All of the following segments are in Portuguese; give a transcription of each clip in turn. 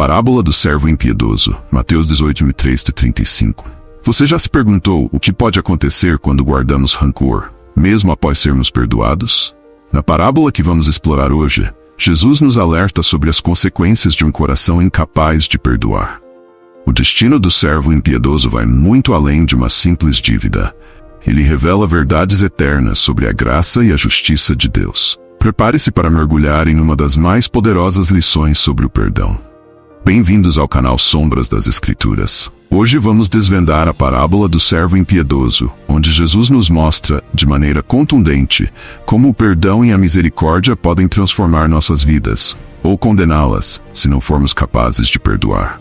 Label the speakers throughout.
Speaker 1: parábola do servo impiedoso, Mateus 18, 3-35. Você já se perguntou o que pode acontecer quando guardamos rancor, mesmo após sermos perdoados? Na parábola que vamos explorar hoje, Jesus nos alerta sobre as consequências de um coração incapaz de perdoar. O destino do servo impiedoso vai muito além de uma simples dívida. Ele revela verdades eternas sobre a graça e a justiça de Deus. Prepare-se para mergulhar em uma das mais poderosas lições sobre o perdão. Bem-vindos ao canal Sombras das Escrituras. Hoje vamos desvendar a parábola do servo impiedoso, onde Jesus nos mostra, de maneira contundente, como o perdão e a misericórdia podem transformar nossas vidas, ou condená-las, se não formos capazes de perdoar.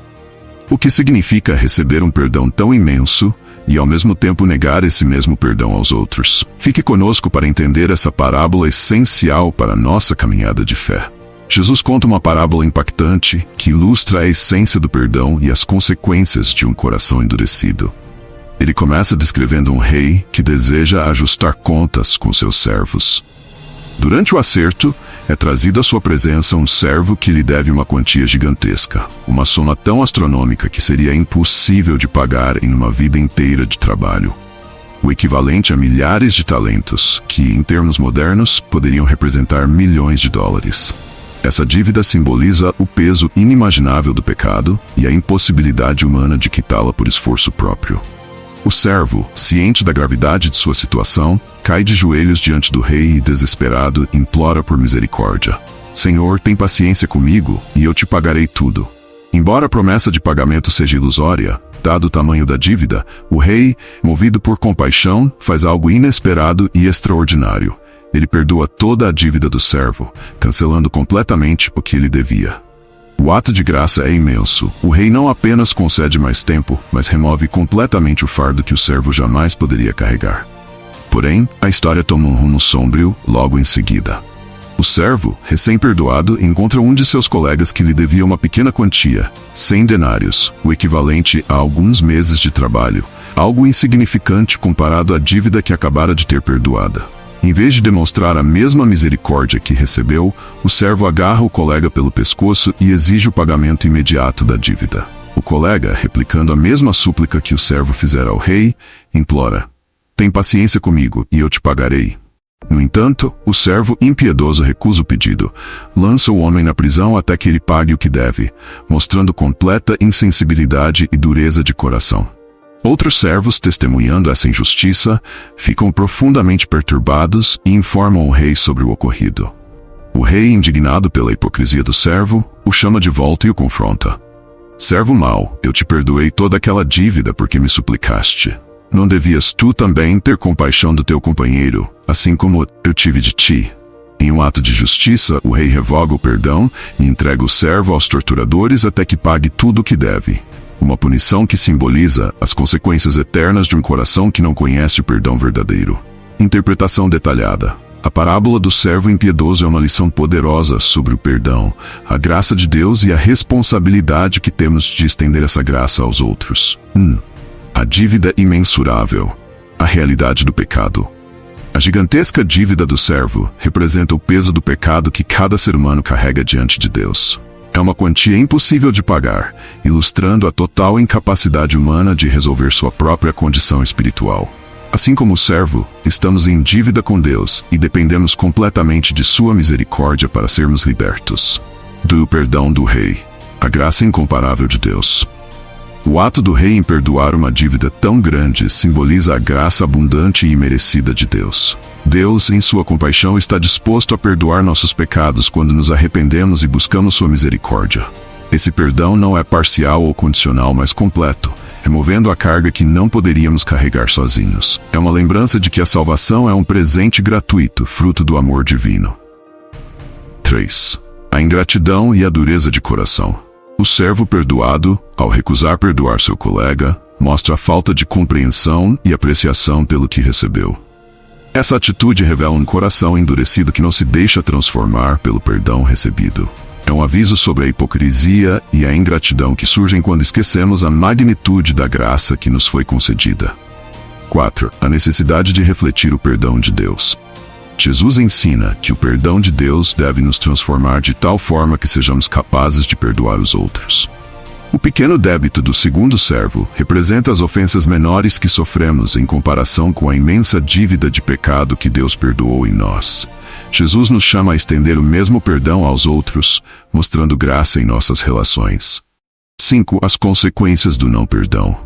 Speaker 1: O que significa receber um perdão tão imenso e ao mesmo tempo negar esse mesmo perdão aos outros? Fique conosco para entender essa parábola essencial para a nossa caminhada de fé. Jesus conta uma parábola impactante que ilustra a essência do perdão e as consequências de um coração endurecido. Ele começa descrevendo um rei que deseja ajustar contas com seus servos. Durante o acerto, é trazido à sua presença um servo que lhe deve uma quantia gigantesca, uma soma tão astronômica que seria impossível de pagar em uma vida inteira de trabalho. O equivalente a milhares de talentos, que, em termos modernos, poderiam representar milhões de dólares. Essa dívida simboliza o peso inimaginável do pecado e a impossibilidade humana de quitá-la por esforço próprio. O servo, ciente da gravidade de sua situação, cai de joelhos diante do rei e, desesperado, implora por misericórdia. Senhor, tem paciência comigo e eu te pagarei tudo. Embora a promessa de pagamento seja ilusória, dado o tamanho da dívida, o rei, movido por compaixão, faz algo inesperado e extraordinário. Ele perdoa toda a dívida do servo, cancelando completamente o que ele devia. O ato de graça é imenso. O rei não apenas concede mais tempo, mas remove completamente o fardo que o servo jamais poderia carregar. Porém, a história toma um rumo sombrio logo em seguida. O servo, recém-perdoado, encontra um de seus colegas que lhe devia uma pequena quantia, 100 denários, o equivalente a alguns meses de trabalho, algo insignificante comparado à dívida que acabara de ter perdoada. Em vez de demonstrar a mesma misericórdia que recebeu, o servo agarra o colega pelo pescoço e exige o pagamento imediato da dívida. O colega, replicando a mesma súplica que o servo fizera ao rei, implora: "Tem paciência comigo e eu te pagarei." No entanto, o servo impiedoso recusa o pedido, lança o homem na prisão até que ele pague o que deve, mostrando completa insensibilidade e dureza de coração. Outros servos, testemunhando essa injustiça, ficam profundamente perturbados e informam o rei sobre o ocorrido. O rei, indignado pela hipocrisia do servo, o chama de volta e o confronta. "Servo mau, eu te perdoei toda aquela dívida porque me suplicaste. Não devias tu também ter compaixão do teu companheiro, assim como eu tive de ti?" Em um ato de justiça, o rei revoga o perdão e entrega o servo aos torturadores até que pague tudo o que deve. Uma punição que simboliza as consequências eternas de um coração que não conhece o perdão verdadeiro. Interpretação detalhada. A parábola do servo impiedoso é uma lição poderosa sobre o perdão, a graça de Deus e a responsabilidade que temos de estender essa graça aos outros. A dívida imensurável. A realidade do pecado. A gigantesca dívida do servo representa o peso do pecado que cada ser humano carrega diante de Deus. É uma quantia impossível de pagar, ilustrando a total incapacidade humana de resolver sua própria condição espiritual. Assim como o servo, estamos em dívida com Deus e dependemos completamente de sua misericórdia para sermos libertos. Do perdão do rei. A graça incomparável de Deus. O ato do rei em perdoar uma dívida tão grande simboliza a graça abundante e imerecida de Deus. Deus, em sua compaixão, está disposto a perdoar nossos pecados quando nos arrependemos e buscamos sua misericórdia. Esse perdão não é parcial ou condicional, mas completo, removendo a carga que não poderíamos carregar sozinhos. É uma lembrança de que a salvação é um presente gratuito, fruto do amor divino. 3. A ingratidão e a dureza de coração. O servo perdoado, ao recusar perdoar seu colega, mostra a falta de compreensão e apreciação pelo que recebeu. Essa atitude revela um coração endurecido que não se deixa transformar pelo perdão recebido. É um aviso sobre a hipocrisia e a ingratidão que surgem quando esquecemos a magnitude da graça que nos foi concedida. 4. A necessidade de refletir o perdão de Deus. Jesus ensina que o perdão de Deus deve nos transformar de tal forma que sejamos capazes de perdoar os outros. O pequeno débito do segundo servo representa as ofensas menores que sofremos em comparação com a imensa dívida de pecado que Deus perdoou em nós. Jesus nos chama a estender o mesmo perdão aos outros, mostrando graça em nossas relações. 5. As consequências do não perdão.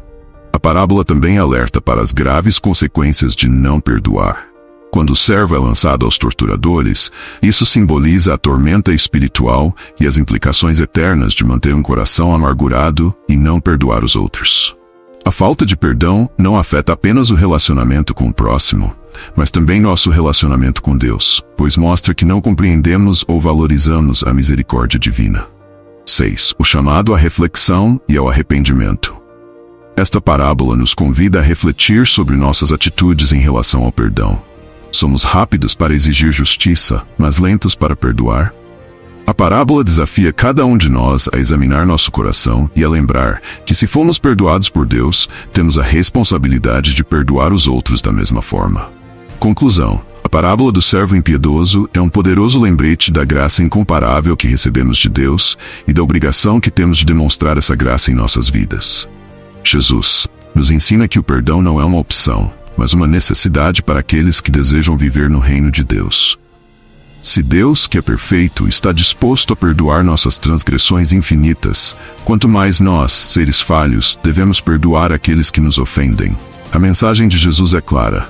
Speaker 1: A parábola também alerta para as graves consequências de não perdoar. Quando o servo é lançado aos torturadores, isso simboliza a tormenta espiritual e as implicações eternas de manter um coração amargurado e não perdoar os outros. A falta de perdão não afeta apenas o relacionamento com o próximo, mas também nosso relacionamento com Deus, pois mostra que não compreendemos ou valorizamos a misericórdia divina. 6. O chamado à reflexão e ao arrependimento. Esta parábola nos convida a refletir sobre nossas atitudes em relação ao perdão. Somos rápidos para exigir justiça, mas lentos para perdoar? A parábola desafia cada um de nós a examinar nosso coração e a lembrar que, se fomos perdoados por Deus, temos a responsabilidade de perdoar os outros da mesma forma. Conclusão: a parábola do servo impiedoso é um poderoso lembrete da graça incomparável que recebemos de Deus e da obrigação que temos de demonstrar essa graça em nossas vidas. Jesus nos ensina que o perdão não é uma opção, mas uma necessidade para aqueles que desejam viver no reino de Deus. Se Deus, que é perfeito, está disposto a perdoar nossas transgressões infinitas, quanto mais nós, seres falhos, devemos perdoar aqueles que nos ofendem. A mensagem de Jesus é clara.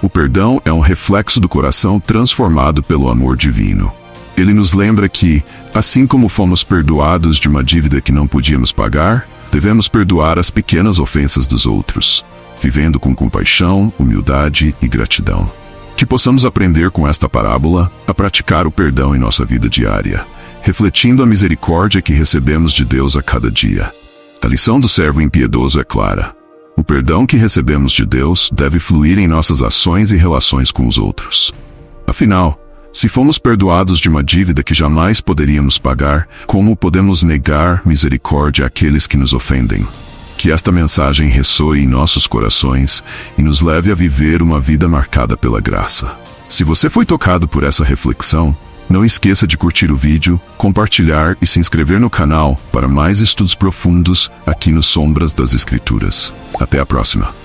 Speaker 1: O perdão é um reflexo do coração transformado pelo amor divino. Ele nos lembra que, assim como fomos perdoados de uma dívida que não podíamos pagar, devemos perdoar as pequenas ofensas dos outros, vivendo com compaixão, humildade e gratidão. Que possamos aprender com esta parábola a praticar o perdão em nossa vida diária, refletindo a misericórdia que recebemos de Deus a cada dia. A lição do servo impiedoso é clara. O perdão que recebemos de Deus deve fluir em nossas ações e relações com os outros. Afinal, se fomos perdoados de uma dívida que jamais poderíamos pagar, como podemos negar misericórdia àqueles que nos ofendem? Que esta mensagem ressoe em nossos corações e nos leve a viver uma vida marcada pela graça. Se você foi tocado por essa reflexão, não esqueça de curtir o vídeo, compartilhar e se inscrever no canal para mais estudos profundos aqui no Sombras das Escrituras. Até a próxima!